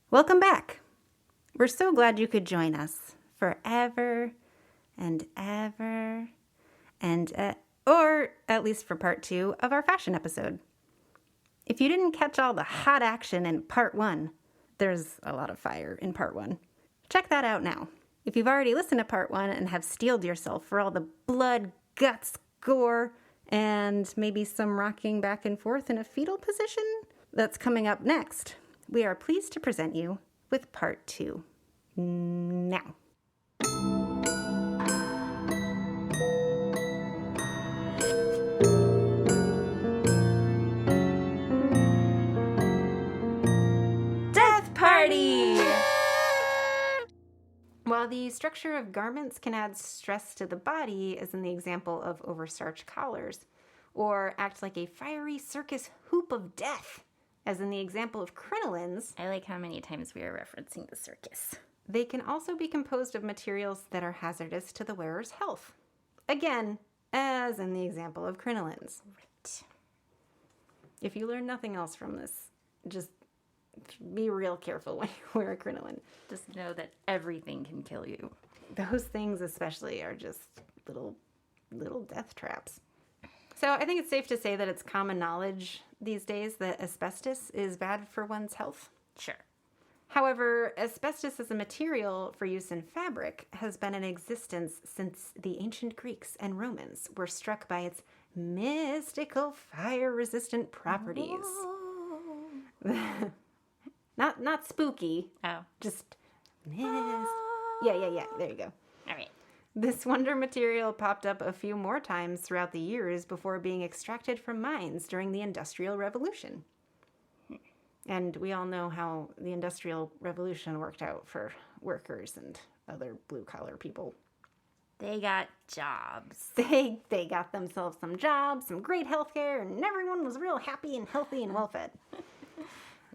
Welcome back. We're so glad you could join us forever and ever or at least for part 2 of our fashion episode. If you didn't catch all the hot action in part 1, there's a lot of fire in part 1. Check that out now. If you've already listened to part 1 and have steeled yourself for all the blood, guts, gore, and maybe some rocking back and forth in a fetal position that's coming up next, we are pleased to present you with part 2. Now. Death Party! While the structure of garments can add stress to the body, as in the example of overstarched collars, or act like a fiery circus hoop of death, as in the example of crinolines, I like how many times we are referencing the circus. they can also be composed of materials that are hazardous to the wearer's health. Again, as in the example of crinolines. Right. If you learn nothing else from this, just be real careful when you wear a crinoline. Just know that everything can kill you. Those things especially are just little death traps. So I think it's safe to say that it's common knowledge these days that asbestos is bad for one's health. Sure. However, asbestos as a material for use in fabric has been in existence since the ancient Greeks and Romans were struck by its mystical fire-resistant properties. Not spooky, Oh. just Yeah, there you go. All right. This wonder material popped up a few more times throughout the years before being extracted from mines during the Industrial Revolution. And we all know how the Industrial Revolution worked out for workers and other blue-collar people. They got jobs. They got themselves some jobs, some great health care, and everyone was real happy and healthy and well-fed.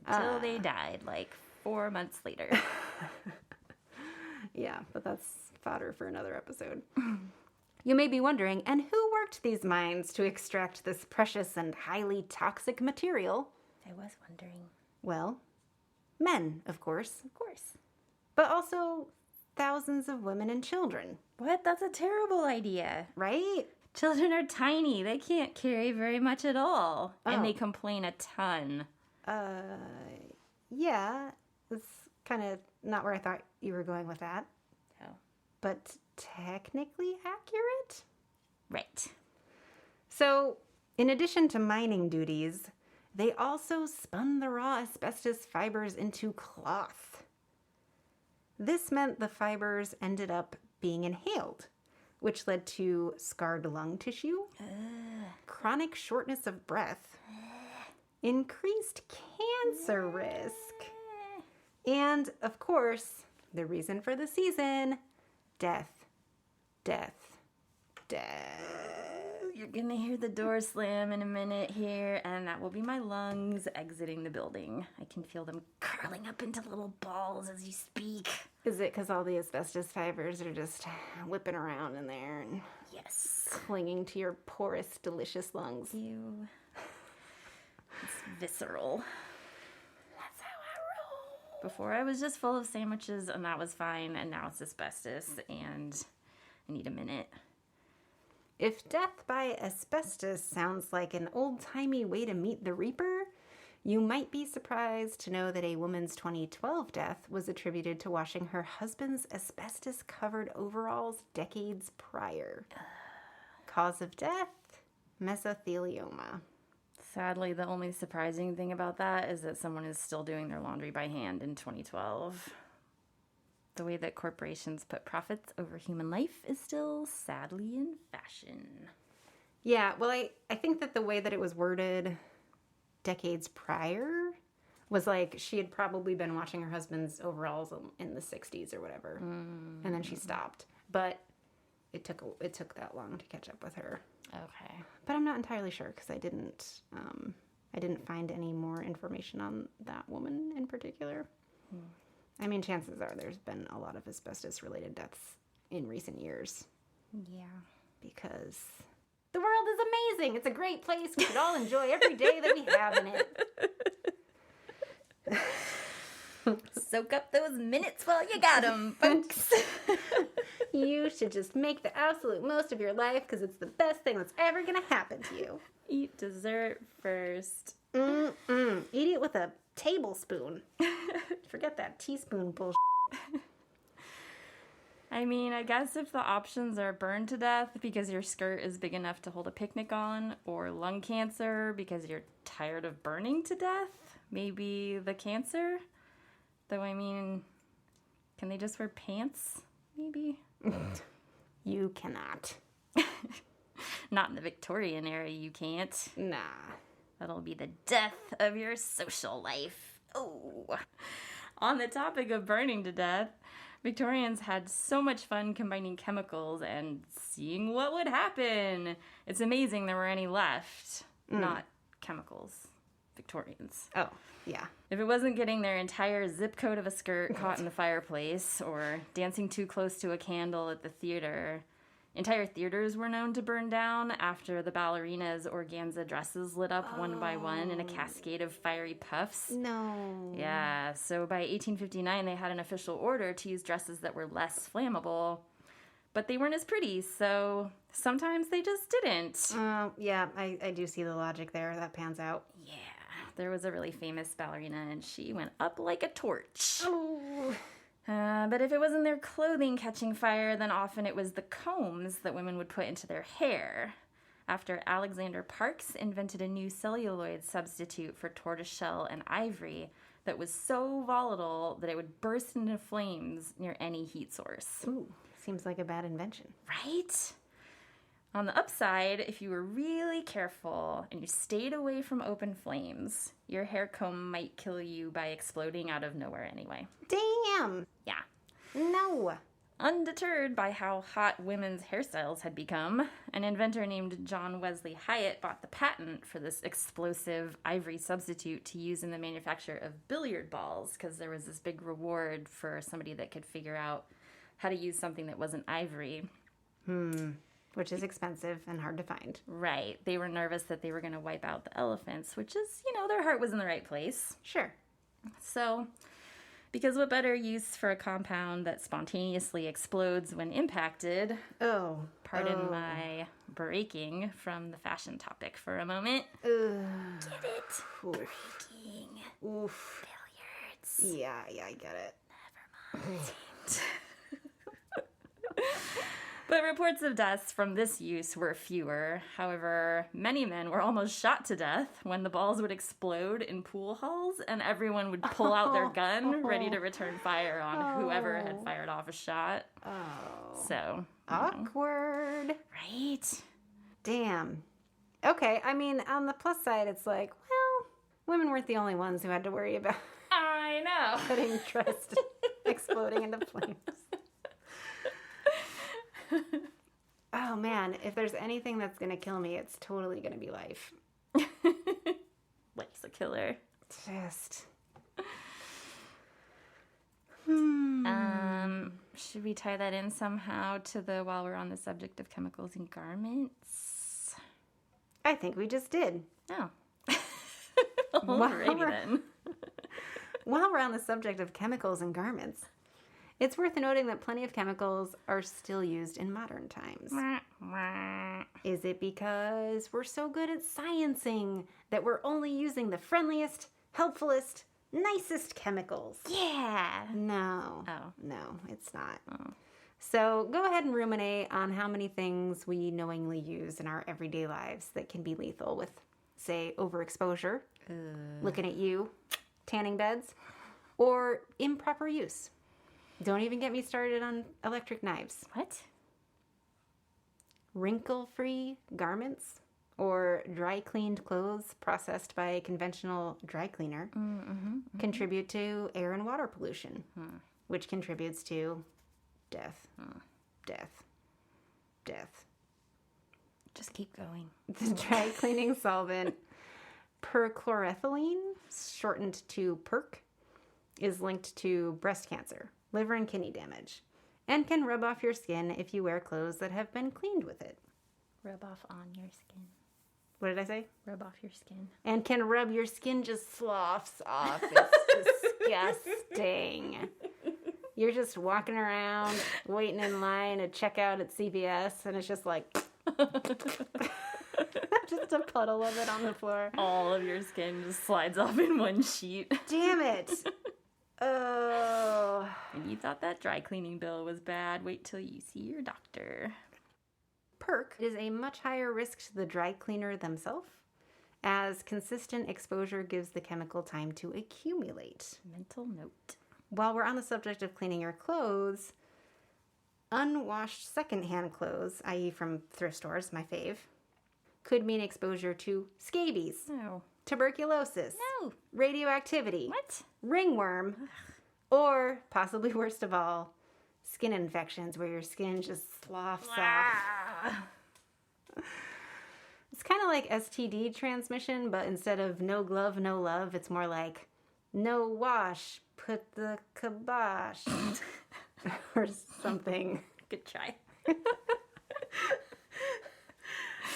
Until they died, like 4 months later. Yeah, but that's fodder for another episode. You may be wondering, and who worked these mines to extract this precious and highly toxic material? I was wondering. Well, men, of course. Of course. But also thousands of women and children, What? That's a terrible idea. right? Children are tiny. They can't carry very much at all. Oh. And they complain a ton. Yeah, that's kind of not where I thought you were going with that. Oh. But technically accurate? Right. So, in addition to mining duties, they also spun the raw asbestos fibers into cloth. This meant the fibers ended up being inhaled, which led to scarred lung tissue, chronic shortness of breath, increased cancer risk, and, of course, the reason for the season, death. You're gonna hear the door slam in a minute here, and that will be my lungs exiting the building. I can feel them curling up into little balls as you speak. Is it because all the asbestos fibers are just whipping around in there and Yes. clinging to your porous, delicious lungs? You. It's visceral. That's how I roll. Before I was just full of sandwiches, and that was fine, and now it's asbestos, and I need a minute. If death by asbestos sounds like an old-timey way to meet the Reaper, you might be surprised to know that a woman's 2012 death was attributed to washing her husband's asbestos-covered overalls decades prior. Cause of death? Mesothelioma. Sadly, the only surprising thing about that is that someone is still doing their laundry by hand in 2012. The way that corporations put profits over human life is still sadly in fashion. Yeah, well, I think that the way that it was worded decades prior was like she had probably been washing her husband's overalls in the 60s or whatever. And then she stopped. But it took that long to catch up with her. Okay. But I'm not entirely sure because I didn't find any more information on that woman in particular. I mean, chances are there's been a lot of asbestos-related deaths in recent years Yeah. because the world is amazing. It's a great place. We should all enjoy every day that we have in it. Soak up those minutes while you got them, folks. You should just make the absolute most of your life because it's the best thing that's ever going to happen to you. Eat dessert first. Eat it with a tablespoon. Forget that teaspoon bullshit. I mean, I guess if the options are burned to death because your skirt is big enough to hold a picnic on, or lung cancer because you're tired of burning to death, maybe the cancer. Though, I mean, can they just wear pants? Maybe. You cannot. Not in the Victorian era, you can't. Nah. That'll be the death of your social life. Oh. On the topic of burning to death, Victorians had so much fun combining chemicals and seeing what would happen. It's amazing there were any left. Not chemicals. Victorians. Oh, yeah. If it wasn't getting their entire zip code of a skirt caught in the fireplace or dancing too close to a candle at the theater, entire theaters were known to burn down after the ballerinas' organza dresses lit up one by one in a cascade of fiery puffs. No. Yeah, so by 1859, they had an official order to use dresses that were less flammable, but they weren't as pretty, so sometimes they just didn't. Yeah, I do see the logic there. That pans out. Yeah, there was a really famous ballerina, and she went up like a torch. Oh. But if it wasn't their clothing catching fire, then often it was the combs that women would put into their hair. After Alexander Parks invented a new celluloid substitute for tortoiseshell and ivory that was so volatile that it would burst into flames near any heat source. Ooh, seems like a bad invention. Right? On the upside, if you were really careful and you stayed away from open flames, your hair comb might kill you by exploding out of nowhere anyway. Damn. Yeah. No. Undeterred by how hot women's hairstyles had become, an inventor named John Wesley Hyatt bought the patent for this explosive ivory substitute to use in the manufacture of billiard balls, because there was this big reward for somebody that could figure out how to use something that wasn't ivory. Which is expensive and hard to find. Right. They were nervous that they were going to wipe out the elephants, which is, their heart was in the right place. Sure. So, because what better use for a compound that spontaneously explodes when impacted? Pardon my breaking from the fashion topic for a moment. Get it? Breaking. Oof. Billiards. Yeah, I get it. Never mind. But reports of deaths from this use were fewer. However, many men were almost shot to death when the balls would explode in pool halls and everyone would pull out their gun ready to return fire on whoever had fired off a shot. Oh. So. Awkward. Right? Damn. Okay, I mean, on the plus side, it's like, well, women weren't the only ones who had to worry about I know. getting dressed exploding into flames. Oh man, if there's anything that's gonna kill me, it's totally gonna be life. Life's a killer. Just. Should we tie that in somehow to while we're on the subject of chemicals in garments? I think we just did. Oh. Alrighty then. While we're on the subject of chemicals in garments, it's worth noting that plenty of chemicals are still used in modern times. Is it because we're so good at sciencing that we're only using the friendliest, helpfulest, nicest chemicals? Yeah. No. Oh. No, it's not. Oh. So go ahead and ruminate on how many things we knowingly use in our everyday lives that can be lethal with, say, overexposure, looking at you, tanning beds, or improper use. Don't even get me started on electric knives. What? Wrinkle-free garments or dry-cleaned clothes processed by a conventional dry cleaner contribute to air and water pollution, which contributes to death. Death. Just keep going. The dry cleaning solvent perchloroethylene, shortened to PERC, is linked to breast cancer, liver and kidney damage, and can rub off your skin if you wear clothes that have been cleaned with it. Rub off on your skin. What did I say? Rub off your skin. And can rub your skin just sloughs off. It's Disgusting. You're just walking around, waiting in line to check out at CVS, and it's just like... just a puddle of it on the floor. All of your skin just slides off in one sheet. Damn it. Oh. And you thought that dry cleaning bill was bad. Wait till you see your doctor. Perk is a much higher risk to the dry cleaner themselves, as consistent exposure gives the chemical time to accumulate. Mental note. While we're on the subject of cleaning your clothes, unwashed secondhand clothes, i.e. from thrift stores, my fave, could mean exposure to scabies, No. tuberculosis, No. radioactivity, What? ringworm, or, possibly worst of all, skin infections where your skin just sloughs off. Ah. It's kind of like STD transmission, but instead of no glove, no love, it's more like no wash, put the kibosh. Or something. Good try.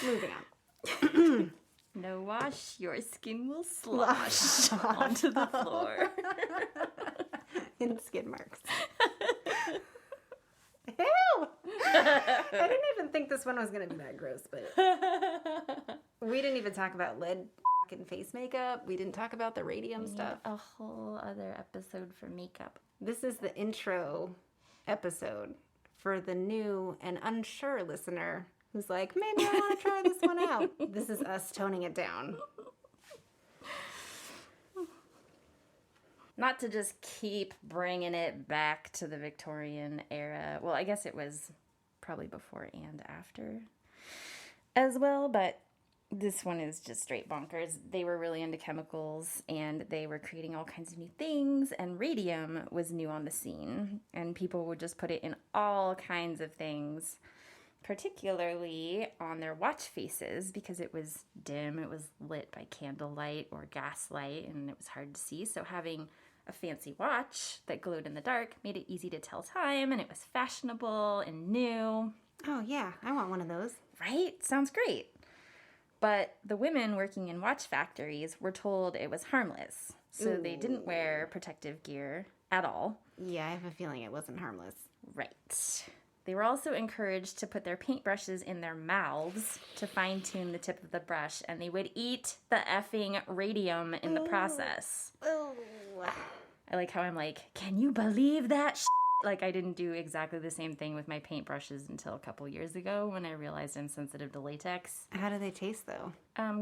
Moving on. No wash, your skin will slosh onto the floor. In skid marks. Ew! I didn't even think this one was going to be that gross, but we didn't even talk about lead fucking face makeup. We didn't talk about the radium stuff. A whole other episode for makeup. This is the intro episode for the new and unsure listener who's like, maybe I want to try this one out. This is us toning it down. Not to just keep bringing it back to the Victorian era. Well, I guess it was probably before and after as well, but this one is just straight bonkers. They were really into chemicals, and they were creating all kinds of new things, and radium was new on the scene, and people would just put it in all kinds of things, particularly on their watch faces, because it was dim, it was lit by candlelight or gaslight, and it was hard to see, so having a fancy watch that glowed in the dark made it easy to tell time, and it was fashionable and new. Oh, yeah, I want one of those. Right? Sounds great. But the women working in watch factories were told it was harmless, so they didn't wear protective gear at all. Yeah, I have a feeling it wasn't harmless. Right. They were also encouraged to put their paintbrushes in their mouths to fine-tune the tip of the brush, and they would eat the effing radium in the process. Oh. I like how I'm like, can you believe that shit? Like, I didn't do exactly the same thing with my paintbrushes until a couple years ago when I realized I'm sensitive to latex. How do they taste, though?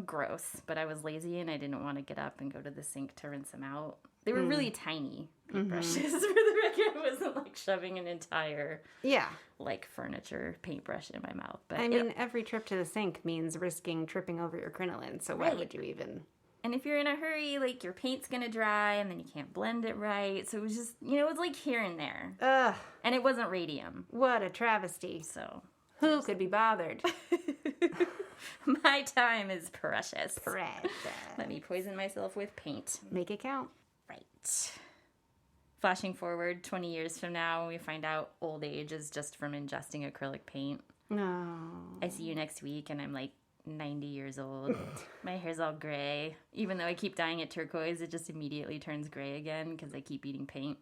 Gross, but I was lazy and I didn't want to get up and go to the sink to rinse them out. They were really tiny paintbrushes for the record. It wasn't like shoving an entire, like, furniture paintbrush in my mouth. But I mean, every trip to the sink means risking tripping over your crinoline, so why would you even... And if you're in a hurry, like, your paint's gonna dry and then you can't blend it right. So it was just, it was like here and there. Ugh. And it wasn't radium. What a travesty. So. Who could be bothered? My time is precious. Precious. Let me poison myself with paint. Make it count. Right. Flashing forward 20 years from now, we find out old age is just from ingesting acrylic paint. No. I see you next week and I'm like 90 years old. My hair's all gray. Even though I keep dyeing it turquoise, it just immediately turns gray again because I keep eating paint.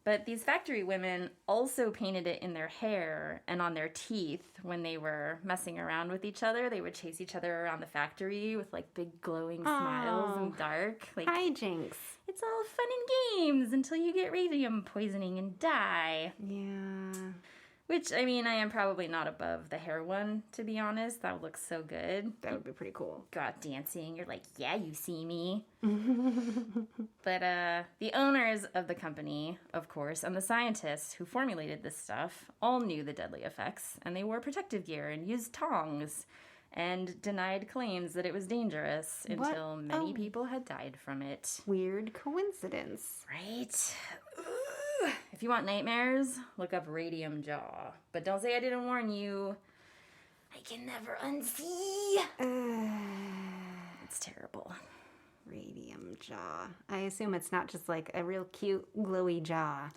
But these factory women also painted it in their hair and on their teeth when they were messing around with each other. They would chase each other around the factory with like big glowing smiles in the dark. Like, hijinks. It's all fun and games until you get radium poisoning and die. Yeah. Which, I mean, I am probably not above the hair one, to be honest. That would look so good. That would be pretty cool. Go out dancing. You're like, yeah, you see me. But the owners of the company, of course, and the scientists who formulated this stuff all knew the deadly effects, and they wore protective gear and used tongs and denied claims that it was dangerous until many people had died from it. Weird coincidence. Right? If you want nightmares, look up radium jaw. But don't say I didn't warn you. I can never unsee. It's terrible. Radium jaw. I assume it's not just like a real cute, glowy jaw.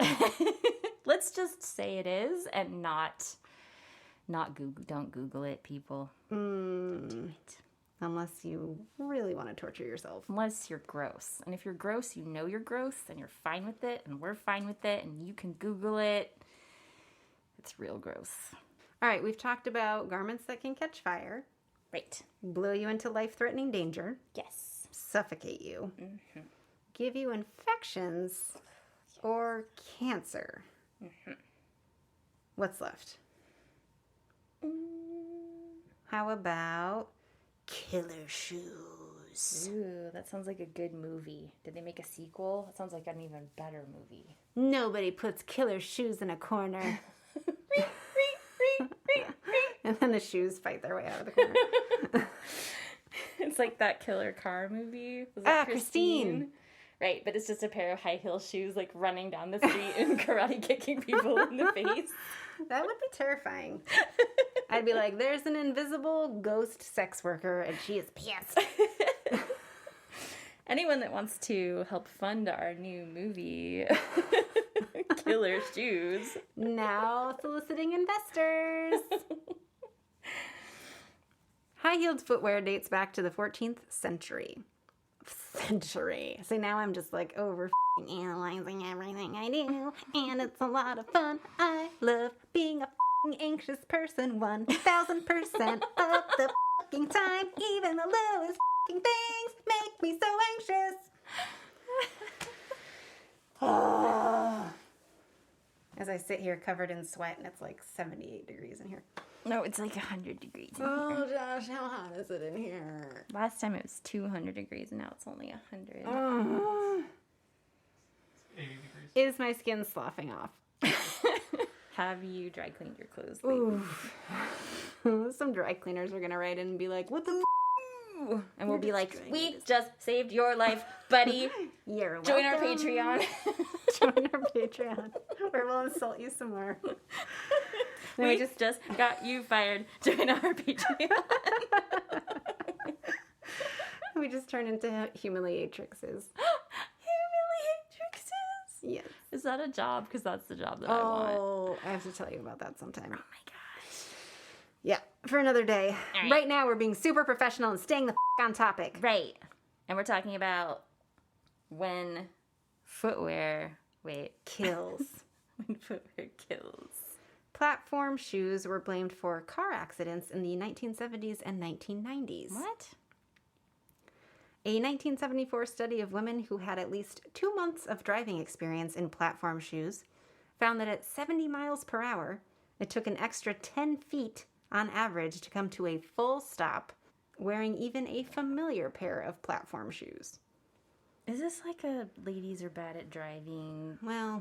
Let's just say it is and not Google. Don't Google it, people. Don't do it. Unless you really want to torture yourself. Unless you're gross. And if you're gross, you know you're gross, and you're fine with it, and we're fine with it, and you can Google it. It's real gross. All right, we've talked about garments that can catch fire. Right. Blow you into life-threatening danger. Yes. Suffocate you. Give you infections or cancer. What's left? How about killer shoes? Ooh, that sounds like a good movie. Did they make a sequel? That sounds like an even better movie. Nobody puts killer shoes in a corner. And then the shoes fight their way out of the corner. It's like that killer car movie. Was it Christine? Right, but it's just a pair of high heel shoes like running down the street and karate kicking people in the face. That would be terrifying. I'd be like, there's an invisible ghost sex worker and she is pissed. Anyone that wants to help fund our new movie, Killer Shoes. Now soliciting investors. High-heeled footwear dates back to the 14th century. So now I'm just like over analyzing everything I do, and it's a lot of fun. I love being a anxious person 1,000% of the fucking time. Even the lowest things make me so anxious. As I sit here covered in sweat, and it's like 78 degrees in here. No, it's like 100 degrees in here. Oh, Josh, how hot is it in here? Last time it was 200 degrees, and now it's only 100. 80 degrees. Is my skin sloughing off? Have you dry cleaned your clothes lately? Some dry cleaners are going to write in and be like, what the And we'll be like, we just saved your life, buddy. You're welcome. Join our Patreon. Join our Patreon, where we'll insult you some more. We just got you fired. Join our Patreon. We just turn into humiliatrixes. Humiliatrixes? Yes. Is that a job? Because that's the job that I want. Oh, I have to tell you about that sometime. Oh my gosh. Yeah, for another day. Right now, we're being super professional and staying the on topic. Right. And we're talking about when footwear, kills. When footwear kills. Platform shoes were blamed for car accidents in the 1970s and 1990s. What? A 1974 study of women who had at least 2 months of driving experience in platform shoes found that at 70 miles per hour, it took an extra 10 feet on average to come to a full stop wearing even a familiar pair of platform shoes. Is this like a ladies are bad at driving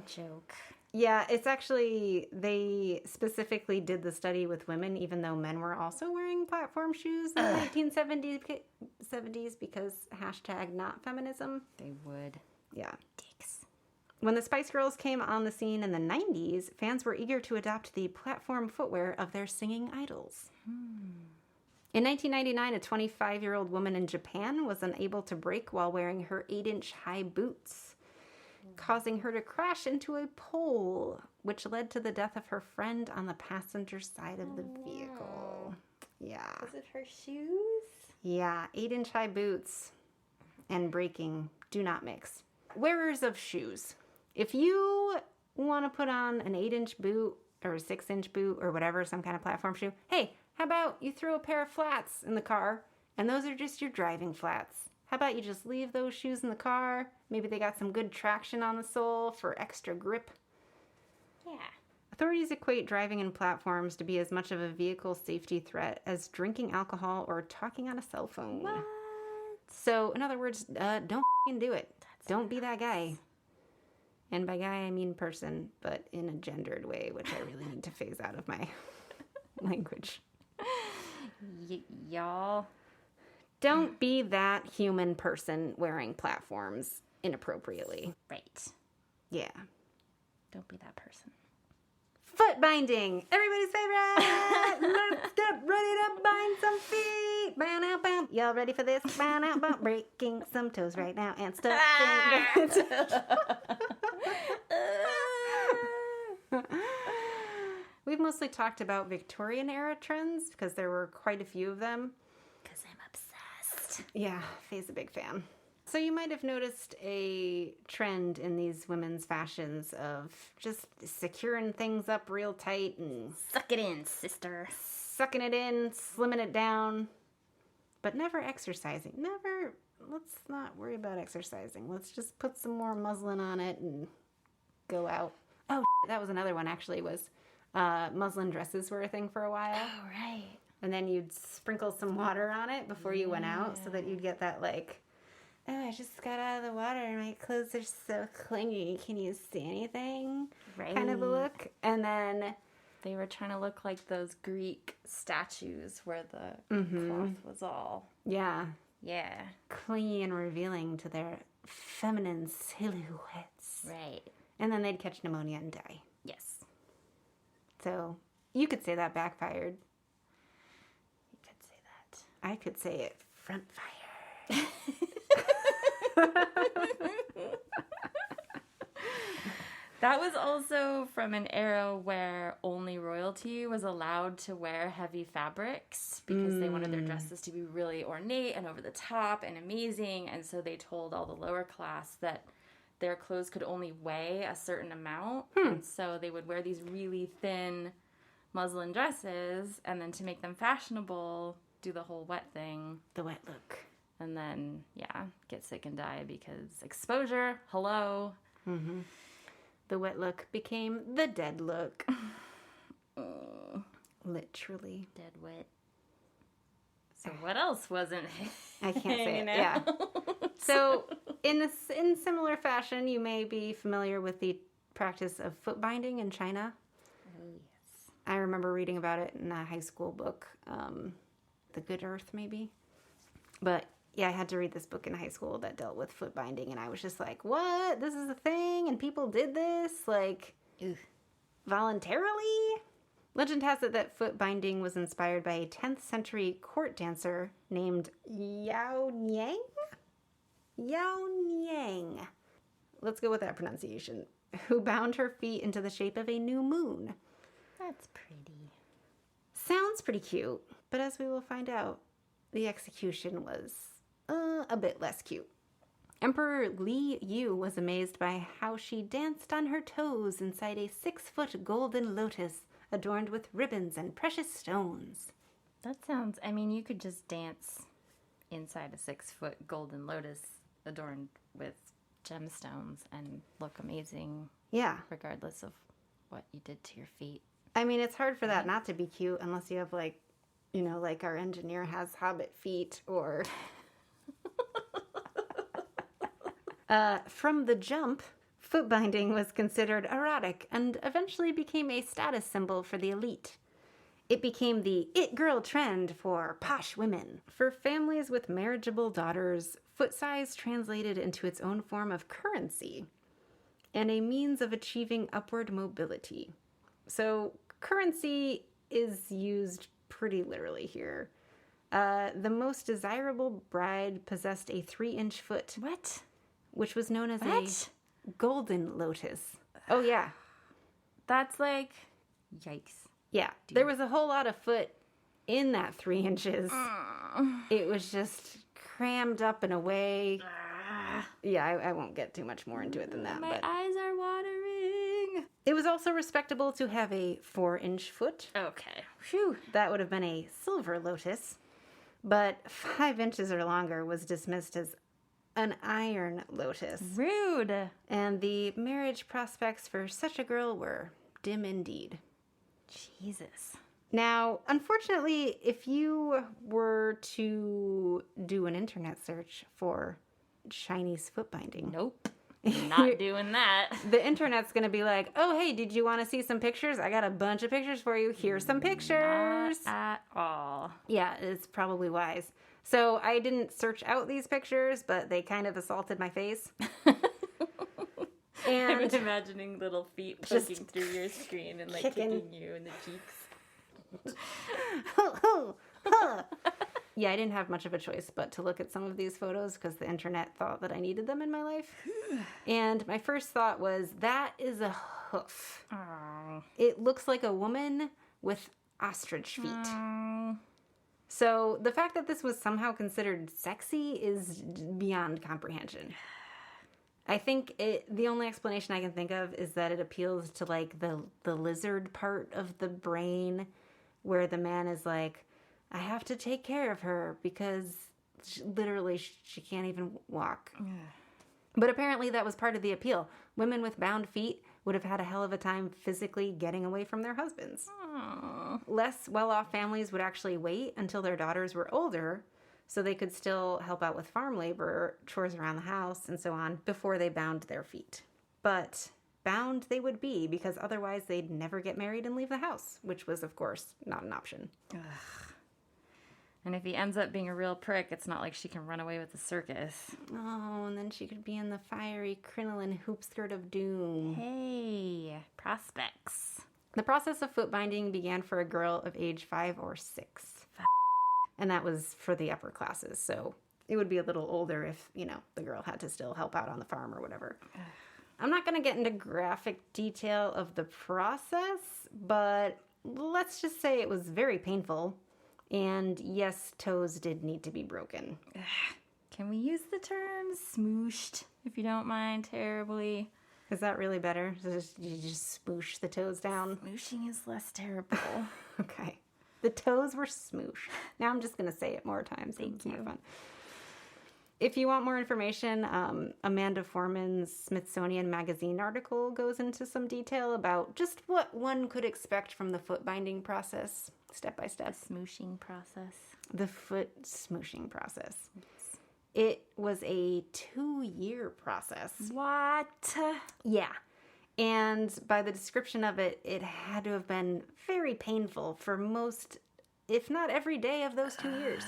joke? Yeah, it's actually, they specifically did the study with women, even though men were also wearing platform shoes in the 1970s because hashtag not feminism. They would. Yeah. Dicks. When the Spice Girls came on the scene in the 90s, fans were eager to adopt the platform footwear of their singing idols. In 1999, a 25-year-old woman in Japan was unable to brake while wearing her 8-inch high boots, causing her to crash into a pole, which led to the death of her friend on the passenger side of the vehicle. Yeah. Was it her shoes? Yeah, 8-inch high boots and braking do not mix. Wearers of shoes. If you want to put on an 8-inch boot or a 6-inch boot or whatever, some kind of platform shoe, hey, how about you throw a pair of flats in the car and those are just your driving flats? How about you just leave those shoes in the car? Maybe they got some good traction on the sole for extra grip. Yeah. Authorities equate driving in platforms to be as much of a vehicle safety threat as drinking alcohol or talking on a cell phone. What? So, in other words, don't f***ing do it. Don't be that guy. And by guy, I mean person, but in a gendered way, which I really need to phase out of my language. Y'all. Don't be that human person wearing platforms inappropriately. Right. Yeah. Don't be that person. Foot binding. Everybody's favorite. Let's get ready to bind some feet. Bound out, bound. Y'all ready for this? Bound out, bound. Breaking some toes right now and stuff. We've mostly talked about Victorian era trends because there were quite a few of them. Because I'm obsessed. Yeah, Faye's a big fan. So you might have noticed a trend in these women's fashions of just securing things up real tight and Suck it in, sister. sucking it in, slimming it down, but never exercising. Never, let's not worry about exercising. Let's just put some more muslin on it and go out. Oh, that was another one actually, was muslin dresses were a thing for a while. Oh, right. And then you'd sprinkle some water on it before you went out so that you'd get that like, oh, I just got out of the water and my clothes are so clingy. Can you see anything? Right. Kind of a look. And then They were trying to look like those Greek statues where the cloth was all... yeah, Yeah. clingy and revealing to their feminine silhouettes. Right. And then they'd catch pneumonia and die. Yes. So you could say that backfired. You could say that. I could say it front fire. That was also from an era where only royalty was allowed to wear heavy fabrics because they wanted their dresses to be really ornate and over the top and amazing. And so they told all the lower class that their clothes could only weigh a certain amount. And so they would wear these really thin muslin dresses, and then to make them fashionable, do the whole wet thing. The wet look. And then, yeah, get sick and die because exposure, hello. The wet look became the dead look. Literally. Dead wet. So what else wasn't I can't say it. hanging Yeah. out? So in similar fashion, you may be familiar with the practice of foot binding in China. Oh, yes. I remember reading about it in a high school book, The Good Earth, maybe. But yeah, I had to read this book in high school that dealt with foot binding, and I was just like, what? This is a thing? And people did this? Like, Ugh. voluntarily? Legend has it that foot binding was inspired by a 10th century court dancer named Yao Niang? Yao Niang. Let's go with that pronunciation. Who bound her feet into the shape of a new moon. That's pretty. Sounds pretty cute, but as we will find out, the execution was a bit less cute. Emperor Li Yu was amazed by how she danced on her toes inside a 6-foot golden lotus adorned with ribbons and precious stones. That sounds, I mean, you could just dance inside a 6-foot golden lotus adorned with gemstones and look amazing. Yeah. Regardless of what you did to your feet. I mean, it's hard for that not to be cute unless you have, like, you know, like our engineer has hobbit feet or... From the jump, foot binding was considered erotic and eventually became a status symbol for the elite. It became the it girl trend for posh women. For families with marriageable daughters, foot size translated into its own form of currency and a means of achieving upward mobility. So currency is used pretty literally here. The most desirable bride possessed a 3-inch foot. What? Which was known as What? a golden lotus. Oh, yeah. That's like, yikes. Yeah. There was a whole lot of foot in that 3 inches. It was just crammed up in a way. Yeah, I won't get too much more into it than that. My But eyes are watering. it was also respectable to have a 4-inch foot. Okay. Phew. That would have been a silver lotus. But 5 inches or longer was dismissed as an iron lotus. Rude. And the marriage prospects for such a girl were dim indeed. Jesus. Now, unfortunately, if you were to do an internet search for Chinese foot binding, Nope. Not doing that. the internet's going to be like, oh, hey, did you want to see some pictures? I got a bunch of pictures for you. Here's some pictures. Not at all. Yeah, it's probably wise. So I didn't search out these pictures, but they kind of assaulted my face. I'm And imagining little feet Just poking through your screen and like kicking. kicking you in the cheeks. yeah, I didn't have much of a choice but to look at some of these photos because the internet thought that I needed them in my life. And my first thought was, that is a hoof. Oh. It looks like a woman with ostrich feet. So the fact that this was somehow considered sexy is beyond comprehension. I think the only explanation I can think of is that it appeals to like the lizard part of the brain where the man is like, I have to take care of her because literally she can't even walk. But apparently that was part of the appeal. Women with bound feet would have had a hell of a time physically getting away from their husbands. Aww. Less well-off families would actually wait until their daughters were older so they could still help out with farm labor, chores around the house, and so on before they bound their feet. But bound they would be because otherwise they'd never get married and leave the house, which was, of course, not an option. Ugh. And if he ends up being a real prick, it's not like she can run away with the circus. Oh, and then she could be in the fiery crinoline hoop skirt of doom. Hey, prospects. The process of foot binding began for a girl of age 5 or 6. And that was for the upper classes, so it would be a little older if, the girl had to still help out on the farm or whatever. I'm not going to get into graphic detail of the process, but let's just say it was very painful. And yes, toes did need to be broken. Can we use the term smooshed, if you don't mind terribly? Is that really better? You just smoosh the toes down? Smooshing is less terrible. Okay. The toes were smoosh. Now I'm just going to say it more times. Thank you. More fun. If you want more information, Amanda Foreman's Smithsonian Magazine article goes into some detail about just what one could expect from the foot binding process, step by step. The smooshing process. The foot smooshing process. Yes. It was a 2-year process. What? Yeah. And by the description of it, it had to have been very painful for most, if not every day of those 2 years.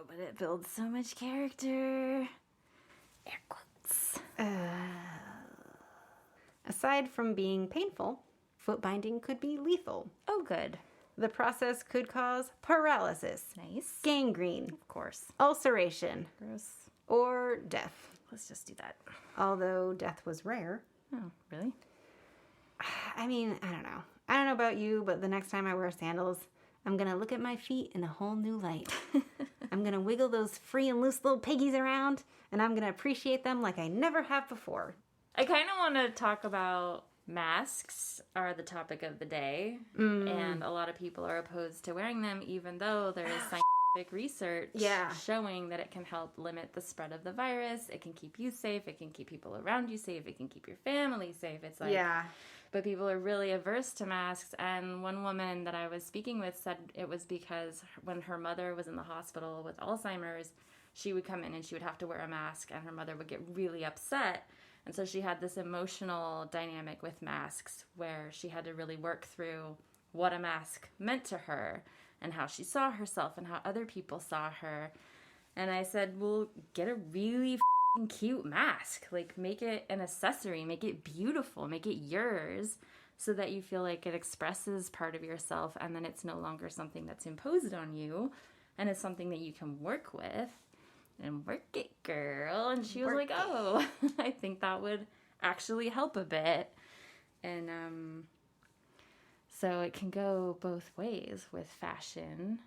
But it builds so much character. Air quotes. Aside from being painful, foot binding could be lethal. Oh, good. The process could cause paralysis, Nice. gangrene, Of course. ulceration, Gross. or death. Let's just do that. Although death was rare. Oh, really? I mean, I don't know. I don't know about you, but the next time I wear sandals, I'm going to look at my feet in a whole new light. I'm going to wiggle those free and loose little piggies around, and I'm going to appreciate them like I never have before. I kind of want to talk about masks are the topic of the day, and a lot of people are opposed to wearing them, even though there is scientific research showing that it can help limit the spread of the virus. It can keep you safe. It can keep people around you safe. It can keep your family safe. It's like, but people are really averse to masks. And one woman that I was speaking with said it was because when her mother was in the hospital with Alzheimer's, she would come in and she would have to wear a mask, and her mother would get really upset. And so she had this emotional dynamic with masks where she had to really work through what a mask meant to her and how she saw herself and how other people saw her. And I said, well, get a really cute mask. Like, make it an accessory, make it beautiful, make it yours so that you feel like it expresses part of yourself, and then it's no longer something that's imposed on you and it's something that you can work with. And work it, girl. And she was like, oh, I think that would actually help a bit. And so it can go both ways with fashion.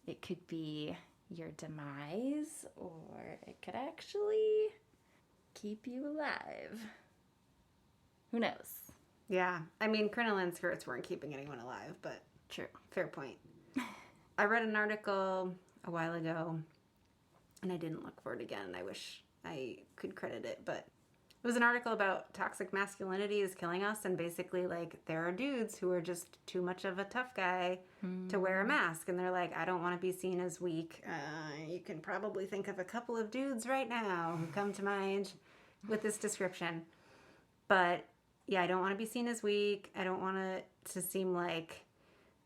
It could be your demise, or it could actually keep you alive. Who knows? Yeah. I mean, crinoline skirts weren't keeping anyone alive, but True. Fair point. I read an article a while ago, and I didn't look for it again. I wish I could credit it, but it was an article about toxic masculinity is killing us, and basically, like, there are dudes who are just too much of a tough guy to wear a mask, and they're like, I don't want to be seen as weak. You can probably think of a couple of dudes right now who come to mind with this description. But, yeah, I don't want to be seen as weak. I don't want it to seem like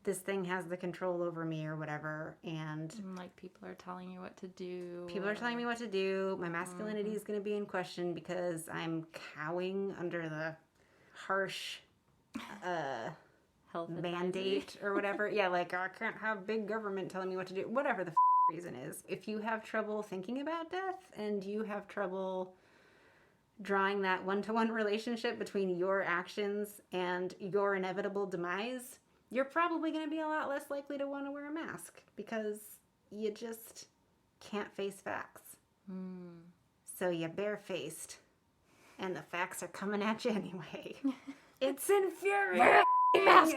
this thing has the control over me or whatever, and like people are telling you what to do. People are telling me what to do. My masculinity is going to be in question because I'm cowing under the harsh health mandate or whatever. Yeah, like, I can't have big government telling me what to do. Whatever the reason is. If you have trouble thinking about death and you have trouble drawing that one-to-one relationship between your actions and your inevitable demise, you're probably going to be a lot less likely to want to wear a mask because you just can't face facts. So you're barefaced, and the facts are coming at you anyway. It's infuriating. Mask.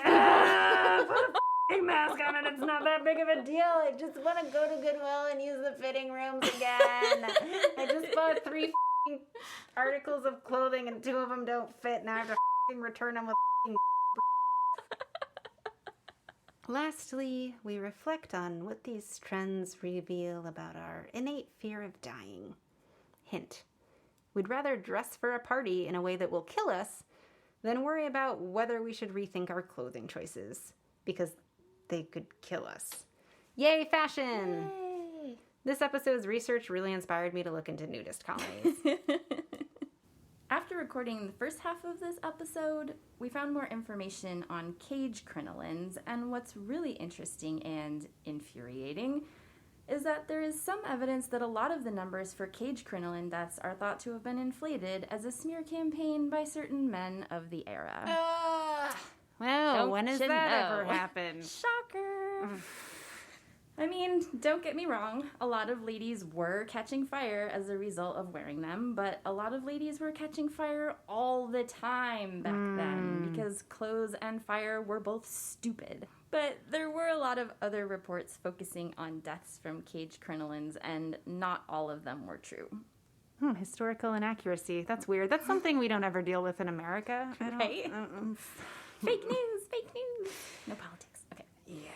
Put a mask on it. It's not that big of a deal. I just want to go to Goodwill and use the fitting rooms again. I just bought 3 articles of clothing and 2 of them don't fit. Now I have to return them with Lastly, we reflect on what these trends reveal about our innate fear of dying. Hint: we'd rather dress for a party in a way that will kill us than worry about whether we should rethink our clothing choices, because they could kill us. Yay, fashion! Yay! This episode's research really inspired me to look into nudist colonies. After recording the first half of this episode, we found more information on cage crinolines, and what's really interesting and infuriating is that there is some evidence that a lot of the numbers for cage crinoline deaths are thought to have been inflated as a smear campaign by certain men of the era. Well, when has that ever happened? Shocker! I mean, don't get me wrong, a lot of ladies were catching fire as a result of wearing them, but a lot of ladies were catching fire all the time back then because clothes and fire were both stupid. But there were a lot of other reports focusing on deaths from cage crinolines, and not all of them were true. Historical inaccuracy. That's weird. That's something we don't ever deal with in America. Right? Fake news! No politics. Okay. Yeah.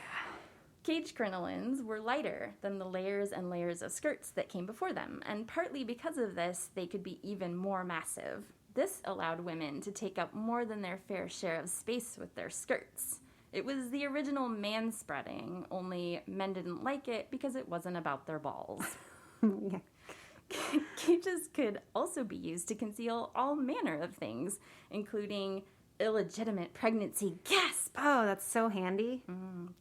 Cage crinolines were lighter than the layers and layers of skirts that came before them, and partly because of this, they could be even more massive. This allowed women to take up more than their fair share of space with their skirts. It was the original man-spreading, only men didn't like it because it wasn't about their balls. Yeah. Cages could also be used to conceal all manner of things, including illegitimate pregnancy, gasp! Oh, that's so handy.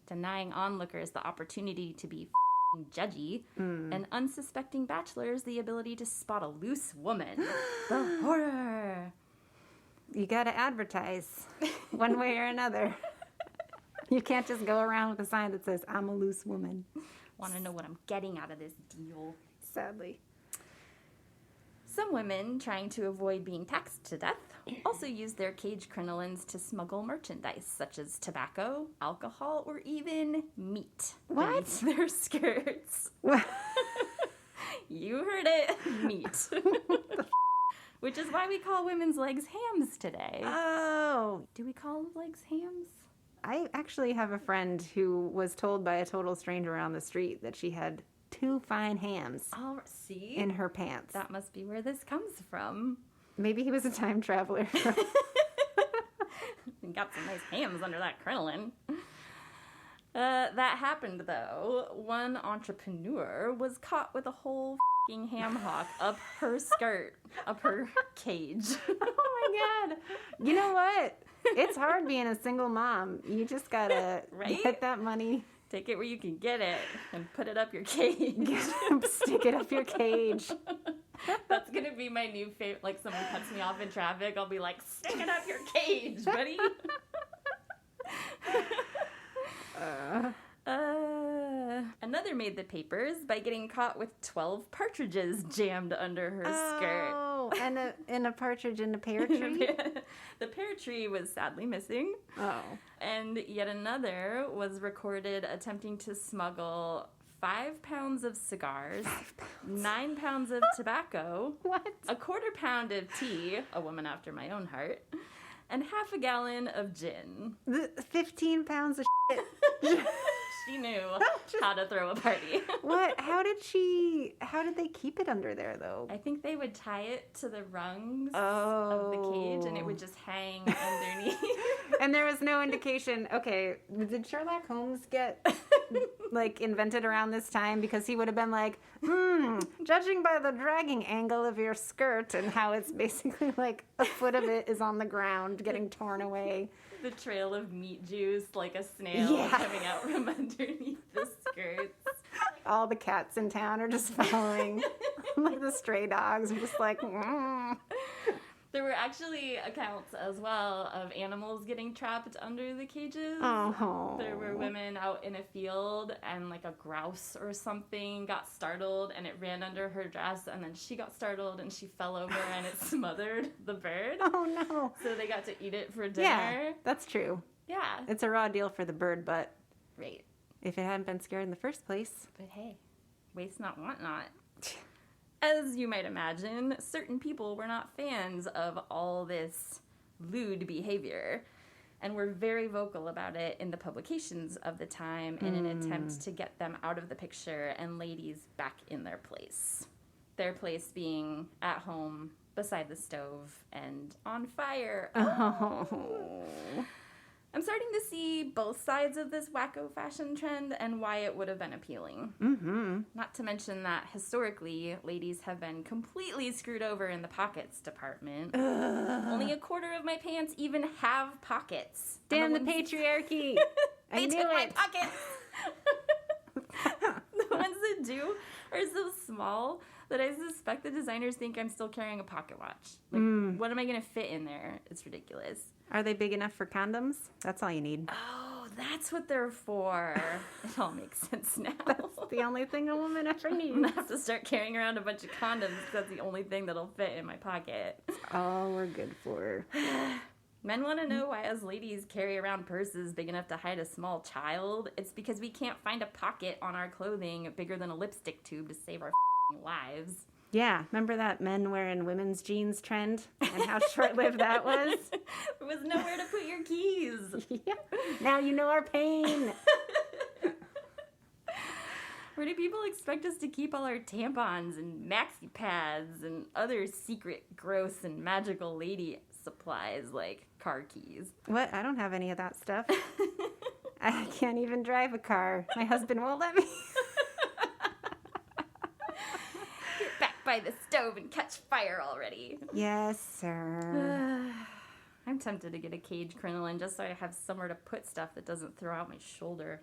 Denying onlookers the opportunity to be judgy, and unsuspecting bachelors the ability to spot a loose woman. The horror! You gotta advertise one way or another. You can't just go around with a sign that says, "I'm a loose woman." Want to know what I'm getting out of this deal? Sadly. Some women, trying to avoid being taxed to death, also use their cage crinolines to smuggle merchandise, such as tobacco, alcohol, or even meat. What? Beneath their skirts. What? You heard it. Meat. Which is why we call women's legs hams today. Oh. Do we call legs hams? I actually have a friend who was told by a total stranger on the street that she had 2 fine hams Oh, see? in her pants. That must be where this comes from. Maybe he was a time traveler. Got some nice hams under that crinoline. That happened, though. One entrepreneur was caught with a whole f***ing ham hock up her skirt, up her cage. Oh my God. You know what? It's hard being a single mom. You just gotta get that money. Take it where you can get it and put it up your cage. Stick it up your cage. That's going to be my new favorite. Like, someone cuts me off in traffic, I'll be like, stick it up your cage, buddy. Another made the papers by getting caught with 12 partridges jammed under her skirt. Oh, and a partridge in a pear tree? The pear tree was sadly missing. Oh. And yet another was recorded attempting to smuggle 5 pounds of cigars, 9 pounds of tobacco, What? a 1/4 pound of tea, a woman after my own heart, and half a gallon of gin. 15 pounds of shit. She knew how to throw a party. What? How did they keep it under there, though? I think they would tie it to the rungs of the cage, and it would just hang underneath. And there was no indication. Okay, did Sherlock Holmes get, like, invented around this time? Because he would have been like, judging by the dragging angle of your skirt and how it's basically like a foot of it is on the ground getting torn away. The trail of meat juice, like a snail coming out from underneath the skirts. All the cats in town are just following. Like the stray dogs are just like, There were actually accounts as well of animals getting trapped under the cages. Oh. There were women out in a field and like a grouse or something got startled and it ran under her dress and then she got startled and she fell over and it smothered the bird. Oh, no. So they got to eat it for dinner. Yeah, that's true. Yeah. It's a raw deal for the bird, but Right. if it hadn't been scared in the first place. But hey, waste not, want not. As you might imagine, certain people were not fans of all this lewd behavior and were very vocal about it in the publications of the time in an attempt to get them out of the picture and ladies back in their place. Their place being at home, beside the stove, and on fire. Oh. I'm starting to see both sides of this wacko fashion trend and why it would have been appealing. Mm-hmm. Not to mention that historically, ladies have been completely screwed over in the pockets department. Only a quarter of my pants even have pockets. Damn the patriarchy. I They knew took my it. pockets. The ones that do are so small that I suspect the designers think I'm still carrying a pocket watch. Like, what am I going to fit in there? It's ridiculous. Are they big enough for condoms? That's all you need. Oh, that's what they're for. It all makes sense now. That's the only thing a woman ever I'm needs. gonna have to start carrying around a bunch of condoms because that's the only thing that'll fit in my pocket. All we're good for. Men want to know why us ladies carry around purses big enough to hide a small child. It's because we can't find a pocket on our clothing bigger than a lipstick tube to save our lives. Yeah, remember that men wearing women's jeans trend and how short-lived that was? There was nowhere to put your keys. Yeah. Now you know our pain. Where do people expect us to keep all our tampons and maxi pads and other secret, gross, and magical lady supplies like car keys? What? I don't have any of that stuff. I can't even drive a car. My husband won't let me. Get back by the stove and catch fire already. Yes, sir. I'm tempted to get a cage crinoline just so I have somewhere to put stuff that doesn't throw out my shoulder.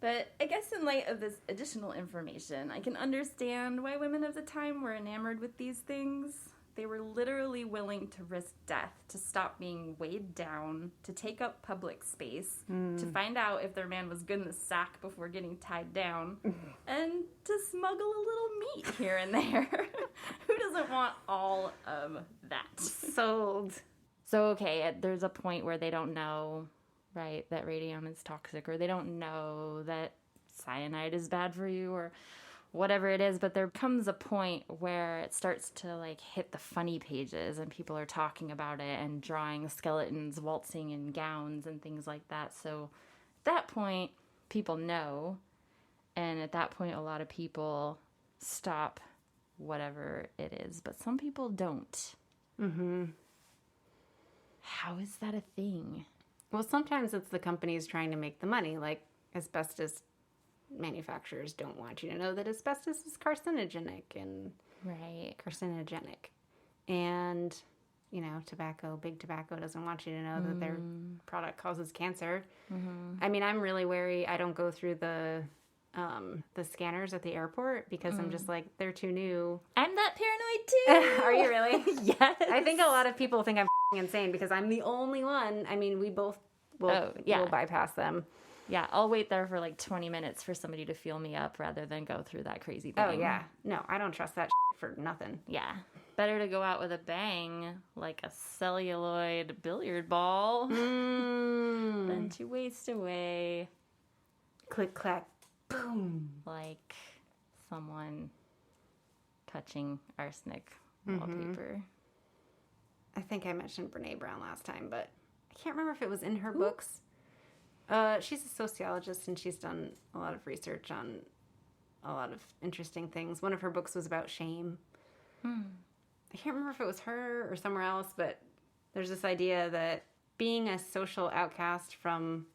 But I guess in light of this additional information, I can understand why women of the time were enamored with these things. They were literally willing to risk death to stop being weighed down, to take up public space, to find out if their man was good in the sack before getting tied down, and to smuggle a little meat here and there. Who doesn't want all of that? Sold. So, okay, there's a point where they don't know, right, that radium is toxic, or they don't know that cyanide is bad for you, or whatever it is, but there comes a point where it starts to like hit the funny pages and people are talking about it and drawing skeletons waltzing in gowns and things like that. So at that point, people know, and at that point, a lot of people stop whatever it is, but some people don't. Mm-hmm. How is that a thing? Well, sometimes it's the companies trying to make the money, like asbestos manufacturers don't want you to know that asbestos is carcinogenic and Right. And, you know, big tobacco doesn't want you to know that their product causes cancer. Mm-hmm. I mean, I'm really wary. I don't go through the scanners at the airport because I'm just like, they're too new. I'm that paranoid too. Are you really? Yes. I think a lot of people think I'm insane because I'm the only one. I mean, we both will bypass them. Yeah, I'll wait there for like 20 minutes for somebody to feel me up rather than go through that crazy thing. Oh, yeah. No, I don't trust that for nothing. Yeah. Better to go out with a bang, like a celluloid billiard ball, than to waste away Click, clack, boom. like someone touching arsenic wallpaper. I think I mentioned Brene Brown last time, but I can't remember if it was in her books. She's a sociologist, and she's done a lot of research on a lot of interesting things. One of her books was about shame. I can't remember if it was her or somewhere else, but there's this idea that being a social outcast from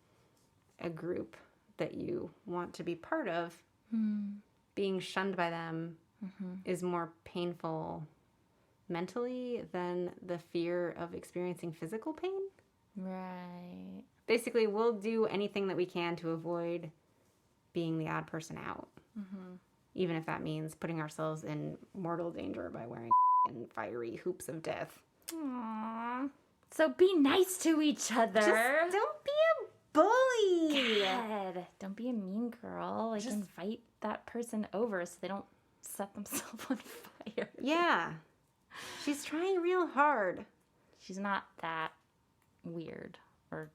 a group that you want to be part of, being shunned by them is more painful mentally than the fear of experiencing physical pain. Right. Basically, we'll do anything that we can to avoid being the odd person out. Even if that means putting ourselves in mortal danger by wearing and fiery hoops of death. Aww. So be nice to each other. Just don't be a bully. God, don't be a mean girl. Like, invite that person over so they don't set themselves on fire. Yeah. She's trying real hard. She's not that weird or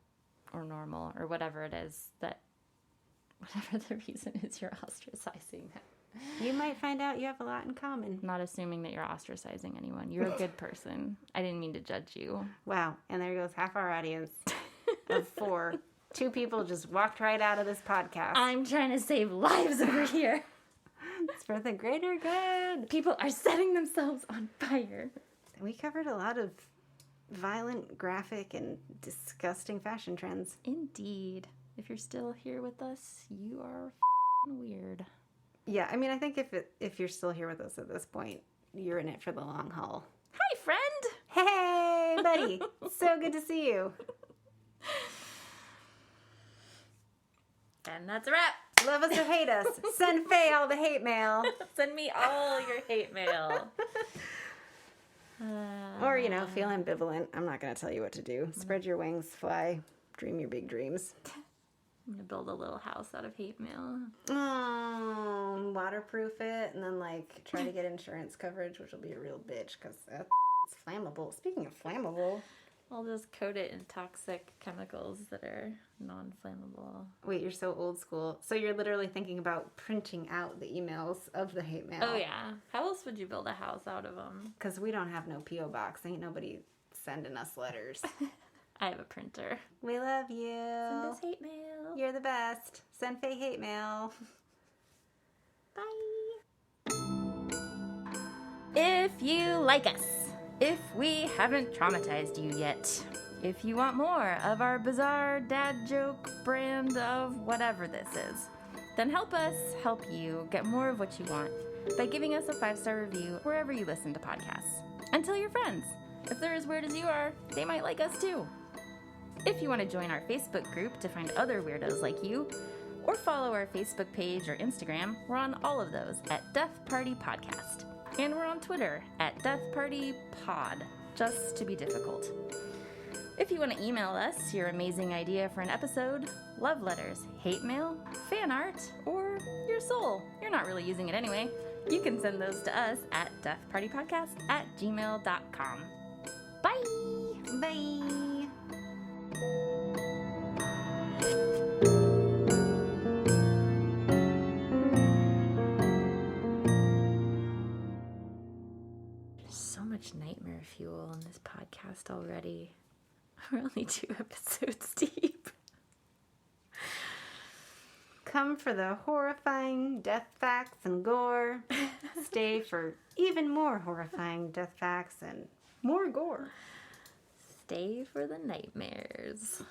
normal or whatever it is that, whatever the reason is you're ostracizing them. You might find out you have a lot in common. I'm not assuming that you're ostracizing anyone. You're a good person. I didn't mean to judge you. Wow. And there goes half our audience of 4. 2 people just walked right out of this podcast. I'm trying to save lives over here. It's for the greater good. People are setting themselves on fire. We covered a lot of violent, graphic, and disgusting fashion trends. Indeed. If you're still here with us, you are weird. Yeah, I mean, I think if you're still here with us at this point, you're in it for the long haul. Hi, friend. Hey, buddy. So good to see you. And that's a wrap. Love us or hate us. Send Faye all the hate mail. Send me all your hate mail. Or, feel ambivalent. I'm not going to tell you what to do. Spread your wings, fly, dream your big dreams. I'm going to build a little house out of hate mail. Oh, waterproof it, and then, try to get insurance coverage, which will be a real bitch, because it's flammable. Speaking of flammable... I'll just coat it in toxic chemicals that are non-flammable. Wait, you're so old school. So you're literally thinking about printing out the emails of the hate mail. Oh, yeah. How else would you build a house out of them? Because we don't have no P.O. box. Ain't nobody sending us letters. I have a printer. We love you. Send us hate mail. You're the best. Send Faye hate mail. Bye. If you like us, if we haven't traumatized you yet, if you want more of our bizarre dad joke brand of whatever this is, then help us help you get more of what you want by giving us a 5-star review wherever you listen to podcasts. And tell your friends. If they're as weird as you are, they might like us too. If you want to join our Facebook group to find other weirdos like you, or follow our Facebook page or Instagram, we're on all of those at Death Party Podcast. And we're on Twitter at Death Party Pod, just to be difficult. If you want to email us your amazing idea for an episode, love letters, hate mail, fan art, or your soul, you're not really using it anyway, you can send those to us at deathpartypodcast@gmail.com. Bye! Bye! So much nightmare fuel in this podcast already. We're only 2 episodes deep. Come for the horrifying death facts and gore. Stay for even more horrifying death facts and more gore. Stay for the nightmares.